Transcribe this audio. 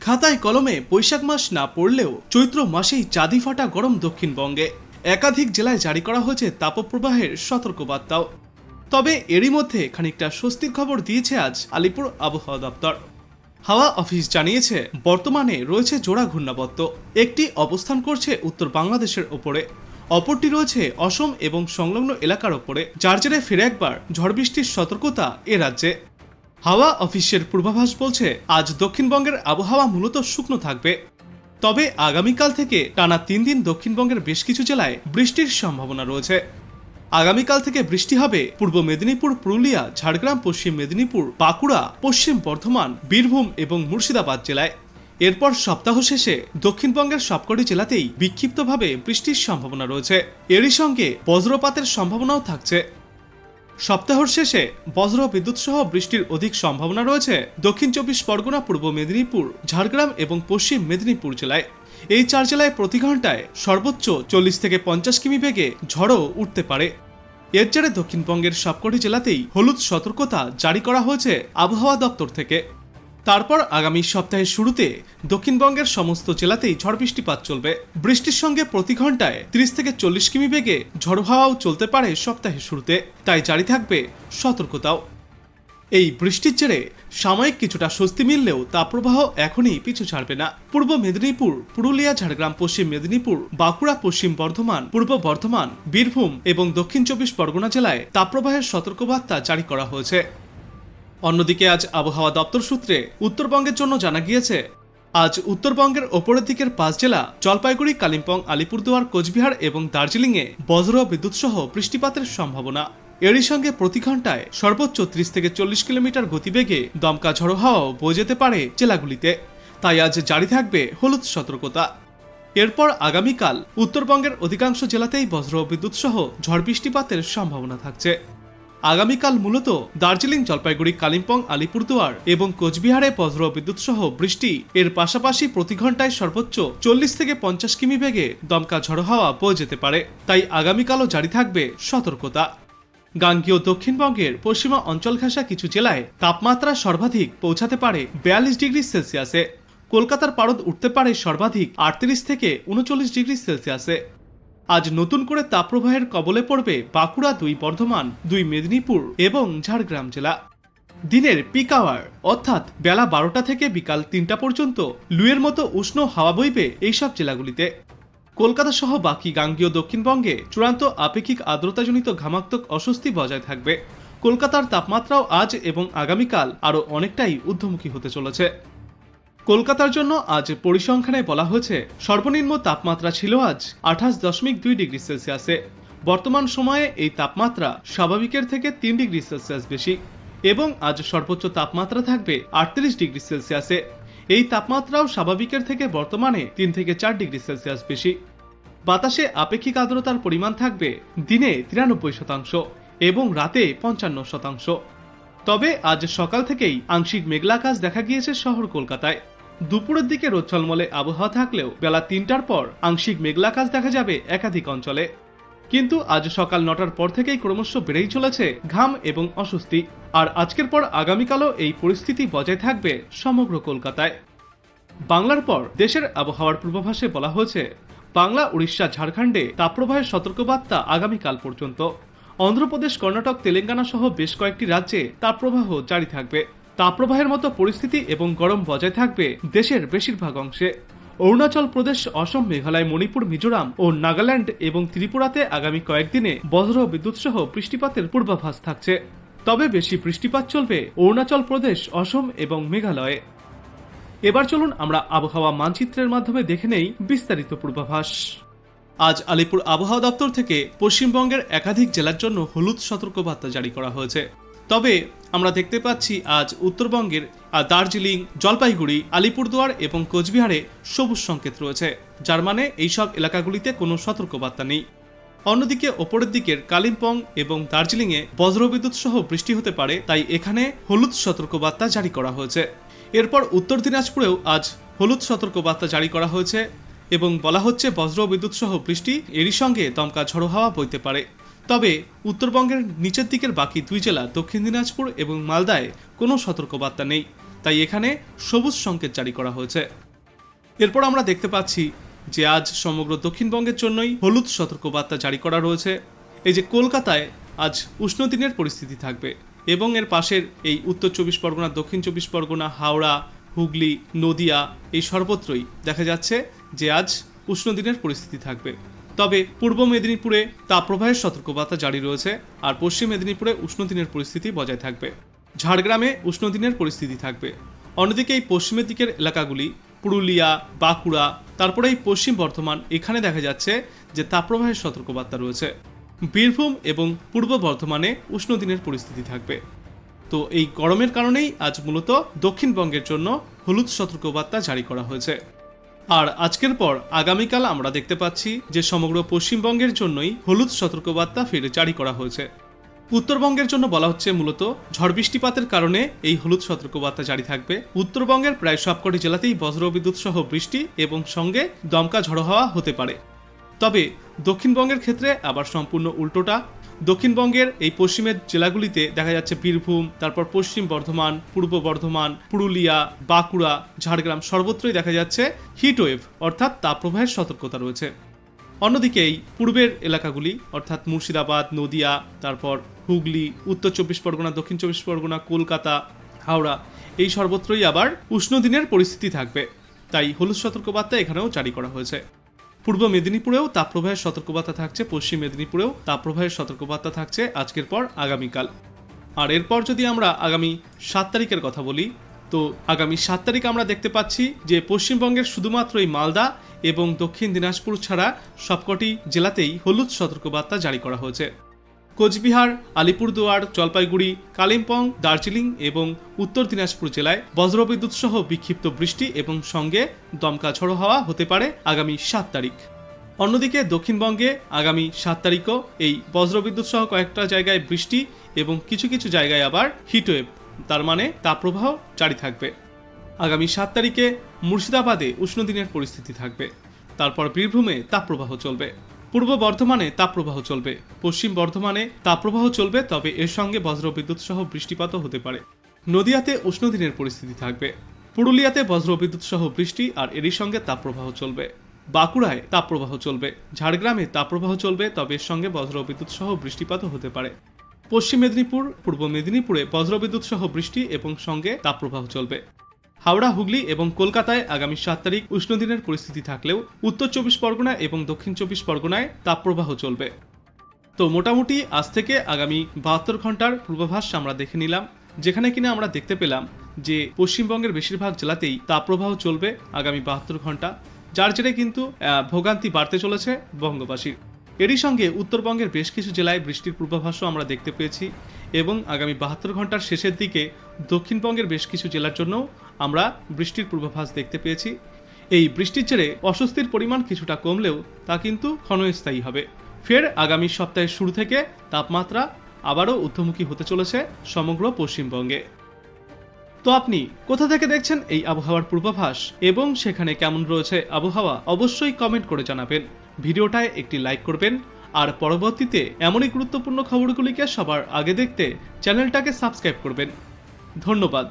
খাতায় কলমে বৈশাখ মাস না পড়লেও চৈত্র মাসেই চাঁদি ফাটা গরম দক্ষিণবঙ্গে। একাধিক জেলায় জারি করা হয়েছে তাপপ্রবাহের সতর্কবার্তাও। তবে এরই মধ্যে খানিকটা স্বস্তির খবর দিয়েছে আজ আলিপুর আবহাওয়া দপ্তর। হাওয়া অফিস জানিয়েছে বর্তমানে রয়েছে জোড়া ঘূর্ণাবর্ত, একটি অবস্থান করছে উত্তর বাংলাদেশের ওপরে, অপরটি রয়েছে অসম এবং সংলগ্ন এলাকার ওপরে, যার জেরে ফিরে একবার ঝড় বৃষ্টির সতর্কতা এ রাজ্যে। হাওয়া অফিসের পূর্বাভাস বলছে আজ দক্ষিণবঙ্গের আবহাওয়া মূলত শুকনো থাকবে, তবে আগামীকাল থেকে টানা 3 দিন দক্ষিণবঙ্গের বেশ কিছু জেলায় বৃষ্টির সম্ভাবনা রয়েছে। আগামীকাল থেকে বৃষ্টি হবে পূর্ব মেদিনীপুর, পুরুলিয়া, ঝাড়গ্রাম, পশ্চিম মেদিনীপুর, বাঁকুড়া, পশ্চিম বর্ধমান, বীরভূম এবং মুর্শিদাবাদ জেলায়। এরপর সপ্তাহ শেষে দক্ষিণবঙ্গের সবকটি জেলাতেই বিক্ষিপ্তভাবে বৃষ্টির সম্ভাবনা রয়েছে। এরই সঙ্গে বজ্রপাতের সম্ভাবনাও থাকছে। সপ্তাহের শেষে বজ্র বিদ্যুৎ সহ বৃষ্টির অধিক সম্ভাবনা রয়েছে দক্ষিণ 24 পরগনা, পূর্ব মেদিনীপুর, ঝাড়গ্রাম এবং পশ্চিম মেদিনীপুর জেলায়। এই 4 জেলায় প্রতি ঘন্টায় সর্বোচ্চ 40 থেকে 50 কিমি বেগে ঝড়ও উঠতে পারে। এর জেরে দক্ষিণবঙ্গের সবকটি জেলাতেই হলুদ সতর্কতা জারি করা হয়েছে আবহাওয়া দপ্তর থেকে। তারপর আগামী সপ্তাহের শুরুতে দক্ষিণবঙ্গের সমস্ত জেলাতেই ঝড় বৃষ্টিপাত চলবে। বৃষ্টির সঙ্গে প্রতি ঘন্টায় 30 থেকে 40 কিমি বেগে ঝড়ো হাওয়াও চলতে পারে সপ্তাহের শুরুতে, তাই জারি থাকবে সতর্কতাও। এই বৃষ্টির জেরে সাময়িক কিছুটা স্বস্তি মিললেও তাপপ্রবাহ এখনই পিছু ছাড়বে না। পূর্ব মেদিনীপুর, পুরুলিয়া, ঝাড়গ্রাম, পশ্চিম মেদিনীপুর, বাঁকুড়া, পশ্চিম বর্ধমান, পূর্ব বর্ধমান, বীরভূম এবং দক্ষিণ 24 পরগনা জেলায় তাপপ্রবাহের সতর্কবার্তা জারি করা হয়েছে। অন্যদিকে আজ আবহাওয়া দপ্তর সূত্রে উত্তরবঙ্গের জন্য জানা গিয়েছে আজ উত্তরবঙ্গের ওপরের দিকের 5 জেলা জলপাইগুড়ি, কালিম্পং, আলিপুরদুয়ার, কোচবিহার এবং দার্জিলিংয়ে বজ্র বিদ্যুৎ সহ বৃষ্টিপাতের সম্ভাবনা। এরই সঙ্গে প্রতি ঘন্টায় সর্বোচ্চ 30 থেকে 40 কিলোমিটার গতিবেগে দমকা ঝড়ো হাওয়াও বয়ে যেতে পারে জেলাগুলিতে, তাই আজ জারি থাকবে হলুদ সতর্কতা। এরপর আগামীকাল উত্তরবঙ্গের অধিকাংশ জেলাতেই বজ্র বিদ্যুৎ সহ ঝড় বৃষ্টিপাতের সম্ভাবনা থাকছে। আগামীকাল মূলত দার্জিলিং, জলপাইগুড়ি, কালিম্পং, আলিপুরদুয়ার এবং কোচবিহারে বজ্র বিদ্যুৎ সহ বৃষ্টি, এর পাশাপাশি প্রতি ঘন্টায় সর্বোচ্চ 40 থেকে 50 কিমি বেগে দমকা ঝড়ো হাওয়া বয়ে যেতে পারে, তাই আগামীকালও জারি থাকবে সতর্কতা। গাঙ্গেয় দক্ষিণবঙ্গের পশ্চিমা অঞ্চল ঘেঁষা কিছু জেলায় তাপমাত্রা সর্বাধিক পৌঁছাতে পারে 42 ডিগ্রি সেলসিয়াসে। কলকাতার পারদ উঠতে পারে সর্বাধিক 38 থেকে 39 ডিগ্রি সেলসিয়াসে। আজ নতুন করে তাপপ্রবাহের কবলে পড়বে বাঁকুড়া, 2 বর্ধমান, 2 মেদিনীপুর এবং ঝাড়গ্রাম জেলা। দিনের পিক আওয়ার অর্থাৎ বেলা 12টা থেকে বিকাল 3টা পর্যন্ত লুয়ের মতো উষ্ণ হাওয়া বইবে এইসব জেলাগুলিতে। কলকাতা সহ বাকি গাঙ্গেয় দক্ষিণবঙ্গে চূড়ান্ত আপেক্ষিক আর্দ্রতাজনিত ঘামাক্তক অস্বস্তি বজায় থাকবে। কলকাতার তাপমাত্রাও আজ এবং আগামীকাল আরও অনেকটাই ঊর্ধ্বমুখী হতে চলেছে। কলকাতার জন্য আজ পরিসংখ্যানে বলা হয়েছে সর্বনিম্ন তাপমাত্রা ছিল আজ 28.2 ডিগ্রি সেলসিয়াসে। বর্তমান সময়ে এই তাপমাত্রা স্বাভাবিকের থেকে 3 ডিগ্রি সেলসিয়াস বেশি এবং আজ সর্বোচ্চ তাপমাত্রা থাকবে 38 ডিগ্রি সেলসিয়াসে। এই তাপমাত্রাও স্বাভাবিকের থেকে বর্তমানে 3 থেকে 4 ডিগ্রি সেলসিয়াস বেশি। বাতাসে আপেক্ষিক আর্দ্রতার পরিমাণ থাকবে দিনে 93% এবং রাতে 55%। তবে আজ সকাল থেকেই আংশিক মেঘলা আকাশ দেখা গিয়েছে শহর কলকাতায়। দুপুরের দিকে রোদ ঝলমলে আবহাওয়া থাকলেও বেলা 3টার পর আংশিক মেঘলা আকাশ দেখা যাবে একাধিক অঞ্চলে। কিন্তু আজ সকাল 9টার পর থেকেই ক্রমশ বেড়েই চলেছে ঘাম এবং অস্বস্তি, আর আজকের পর আগামীকালও এই পরিস্থিতি বজায় থাকবে সমগ্র কলকাতায়। বাংলার পর দেশের আবহাওয়ার পূর্বাভাসে বলা হয়েছে বাংলা, উড়িষ্যা, ঝাড়খণ্ডে তাপপ্রবাহের সতর্কবার্তা আগামীকাল পর্যন্ত। অন্ধ্রপ্রদেশ, কর্ণাটক, তেলেঙ্গানা সহ বেশ কয়েকটি রাজ্যে তাপপ্রবাহ জারি থাকবে। তাপপ্রবাহের মতো পরিস্থিতি এবং গরম বজায় থাকবে দেশের বেশিরভাগ অংশে। অরুণাচল প্রদেশ, অসম, মেঘালয়, মণিপুর, মিজোরাম ও নাগাল্যান্ড এবং ত্রিপুরাতে আগামী কয়েকদিনে বজ্র বিদ্যুৎ সহ বৃষ্টিপাতের পূর্বাভাস থাকছে। তবে বেশি বৃষ্টিপাত চলবে অরুণাচল প্রদেশ, অসম এবং মেঘালয়ে। এবার চলুন আমরা আবহাওয়া মানচিত্রের মাধ্যমে দেখে নেই বিস্তারিত পূর্বাভাস। আজ আলিপুর আবহাওয়া দপ্তর থেকে পশ্চিমবঙ্গের একাধিক জেলার জন্য হলুদ সতর্কবার্তা জারি করা হয়েছে। তবে আমরা দেখতে পাচ্ছি আজ উত্তরবঙ্গের দার্জিলিং, জলপাইগুড়ি, আলিপুরদুয়ার এবং কোচবিহারে সবুজ সংকেত রয়েছে, যার মানে এইসব এলাকাগুলিতে কোনো সতর্কবার্তা নেই। অন্যদিকে ওপরের দিকের কালিম্পং এবং দার্জিলিংয়ে বজ্রবিদ্যুৎ সহ বৃষ্টি হতে পারে, তাই এখানে হলুদ সতর্কবার্তা জারি করা হয়েছে। এরপর উত্তর দিনাজপুরেও আজ হলুদ সতর্কবার্তা জারি করা হয়েছে এবং বলা হচ্ছে বজ্র বিদ্যুৎ সহ বৃষ্টি, এরই সঙ্গে দমকা ঝড়ো হাওয়া বইতে পারে। তবে উত্তরবঙ্গের নিচের দিকের বাকি 2 জেলা দক্ষিণ দিনাজপুর এবং মালদায় কোনো সতর্কবার্তা নেই, তাই এখানে সবুজ সংকেত জারি করা হয়েছে। এরপর আমরা দেখতে পাচ্ছি যে আজ সমগ্র দক্ষিণবঙ্গের জন্যই হলুদ সতর্কবার্তা জারি করা রয়েছে। এই যে কলকাতায় আজ উষ্ণ দিনের পরিস্থিতি থাকবে এবং এর পাশের এই উত্তর 24 পরগনা, দক্ষিণ 24 পরগনা, হাওড়া, হুগলি, নদিয়া এই সর্বত্রই দেখা যাচ্ছে যে আজ উষ্ণ দিনের পরিস্থিতি থাকবে। তবে পূর্ব মেদিনীপুরে তাপপ্রবাহের সতর্কবার্তা জারি রয়েছে আর পশ্চিম মেদিনীপুরে উষ্ণ দিনের পরিস্থিতি বজায় থাকবে। ঝাড়গ্রামে উষ্ণ দিনের পরিস্থিতি থাকবে। অন্যদিকে এই পশ্চিমের দিকের এলাকাগুলি পুরুলিয়া, বাঁকুড়া, তারপরে এই পশ্চিম বর্ধমান, এখানে দেখা যাচ্ছে যে তাপপ্রবাহের সতর্কবার্তা রয়েছে। বীরভূম এবং পূর্ব বর্ধমানে উষ্ণ দিনের পরিস্থিতি থাকবে। তো এই গরমের কারণেই আজ মূলত দক্ষিণবঙ্গের জন্য হলুদ সতর্কবার্তা জারি করা হয়েছে। আর আজকের পর আগামীকাল আমরা দেখতে পাচ্ছি যে সমগ্র পশ্চিমবঙ্গের জন্যই হলুদ সতর্কবার্তা ফের জারি করা হয়েছে। উত্তরবঙ্গের জন্য বলা হচ্ছে মূলত ঝড় বৃষ্টিপাতের কারণে এই হলুদ সতর্কবার্তা জারি থাকবে। উত্তরবঙ্গের প্রায় সবকটি জেলাতেই বজ্রবিদ্যুৎ সহ বৃষ্টি এবং সঙ্গে দমকা ঝড়ো হাওয়া হতে পারে। তবে দক্ষিণবঙ্গের ক্ষেত্রে আবার সম্পূর্ণ উল্টোটা। দক্ষিণবঙ্গের এই পশ্চিমের জেলাগুলিতে দেখা যাচ্ছে বীরভূম, তারপর পশ্চিম বর্ধমান, পূর্ব বর্ধমান, পুরুলিয়া, বাঁকুড়া, ঝাড়গ্রাম সর্বত্রই দেখা যাচ্ছে হিটওয়েভ অর্থাৎ তাপপ্রবাহের সতর্কতা রয়েছে। অন্যদিকে এই পূর্বের এলাকাগুলি অর্থাৎ মুর্শিদাবাদ, নদিয়া, তারপর হুগলি, উত্তর 24 পরগনা, দক্ষিণ 24 পরগনা, কলকাতা, হাওড়া এই সর্বত্রই আবার উষ্ণ দিনের পরিস্থিতি থাকবে। তাই হলুদ সতর্কবার্তা এখানেও জারি করা হয়েছে। পূর্ব মেদিনীপুরেও তাপপ্রবাহের সতর্কবার্তা থাকছে, পশ্চিম মেদিনীপুরেও তাপপ্রবাহের সতর্কবার্তা থাকছে আজকের পর আগামীকাল। আর এরপর যদি আমরা আগামী 7 তারিখের কথা বলি, তো আগামী 7 তারিখ আমরা দেখতে পাচ্ছি যে পশ্চিমবঙ্গের শুধুমাত্র এই মালদা এবং দক্ষিণ দিনাজপুর ছাড়া সবকটি জেলাতেই হলুদ সতর্কবার্তা জারি করা হয়েছে। কোচবিহার, আলিপুরদুয়ার, জলপাইগুড়ি, কালিম্পং, দার্জিলিং এবং উত্তর দিনাজপুর জেলায় বজ্রবিদ্যুৎ সহ বিক্ষিপ্ত বৃষ্টি এবং সঙ্গে দমকা ঝড়ো হাওয়া হতে পারে আগামী 7 তারিখ। অন্যদিকে দক্ষিণবঙ্গে আগামী 7 তারিখও এই বজ্রবিদ্যুৎ সহ কয়েকটা জায়গায় বৃষ্টি এবং কিছু কিছু জায়গায় আবার হিটওয়েভ, তার মানে তাপপ্রবাহ জারি থাকবে। আগামী 7 তারিখে মুর্শিদাবাদে উষ্ণ দিনের পরিস্থিতি থাকবে। তারপর বীরভূমে তাপপ্রবাহ চলবে, পূর্ব বর্ধমানে তাপপ্রবাহ চলবে, পশ্চিম বর্ধমানে তাপপ্রবাহ চলবে, তবে এর সঙ্গে বজ্রবিদ্যুৎ সহ বৃষ্টিপাতও হতে পারে। নদিয়াতে উষ্ণ দিনের পরিস্থিতি থাকবে, পুরুলিয়াতে বজ্রবিদ্যুৎ সহ বৃষ্টি আর এরই সঙ্গে তাপপ্রবাহ চলবে, বাঁকুড়ায় তাপপ্রবাহ চলবে, ঝাড়গ্রামে তাপপ্রবাহ চলবে, তবে এর সঙ্গে বজ্রবিদ্যুৎ সহ বৃষ্টিপাতও হতে পারে। পশ্চিম মেদিনীপুর, পূর্ব মেদিনীপুরে বজ্রবিদ্যুৎ সহ বৃষ্টি এবং সঙ্গে তাপপ্রবাহ চলবে। হাওড়া, হুগলি এবং কলকাতায় আগামী 7 তারিখ উষ্ণ দিনের পরিস্থিতি থাকলেও উত্তর 24 পরগনা এবং দক্ষিণ 24 পরগনায় তাপপ্রবাহ চলবে। তো মোটামুটি আজ থেকে আগামী 72 ঘন্টার পূর্বাভাস আমরা দেখে নিলাম, যেখানে কিনা আমরা দেখতে পেলাম যে পশ্চিমবঙ্গের বেশিরভাগ জেলাতেই তাপপ্রবাহ চলবে আগামী 72 ঘন্টা, যার জেরে কিন্তু ভোগান্তি বাড়তে চলেছে বঙ্গবাসীর। এরই সঙ্গে উত্তরবঙ্গের বেশ কিছু জেলায় বৃষ্টির পূর্বাভাসও আমরা দেখতে পেয়েছি এবং আগামী 72 ঘন্টার শেষের দিকে দক্ষিণবঙ্গের বেশ কিছু জেলার জন্য আমরা বৃষ্টির পূর্বাভাস দেখতে পেয়েছি। এই বৃষ্টির জেরে অস্বস্তির পরিমাণ কিছুটা কমলেও তা কিন্তু ক্ষণস্থায়ী হবে। ফের আগামী সপ্তাহের শুরু থেকে তাপমাত্রা আবারও ঊর্ধ্বমুখী হতে চলেছে সমগ্র পশ্চিমবঙ্গে। তো আপনি কোথা থেকে দেখছেন এই আবহাওয়ার পূর্বাভাস এবং সেখানে কেমন রয়েছে আবহাওয়া অবশ্যই কমেন্ট করে জানাবেন। ভিডিওটায় একটি লাইক করবেন আর পরবর্তীতে এমনই গুরুত্বপূর্ণ খবরগুলিকে সবার আগে দেখতে চ্যানেলটাকে সাবস্ক্রাইব করবেন। ধন্যবাদ।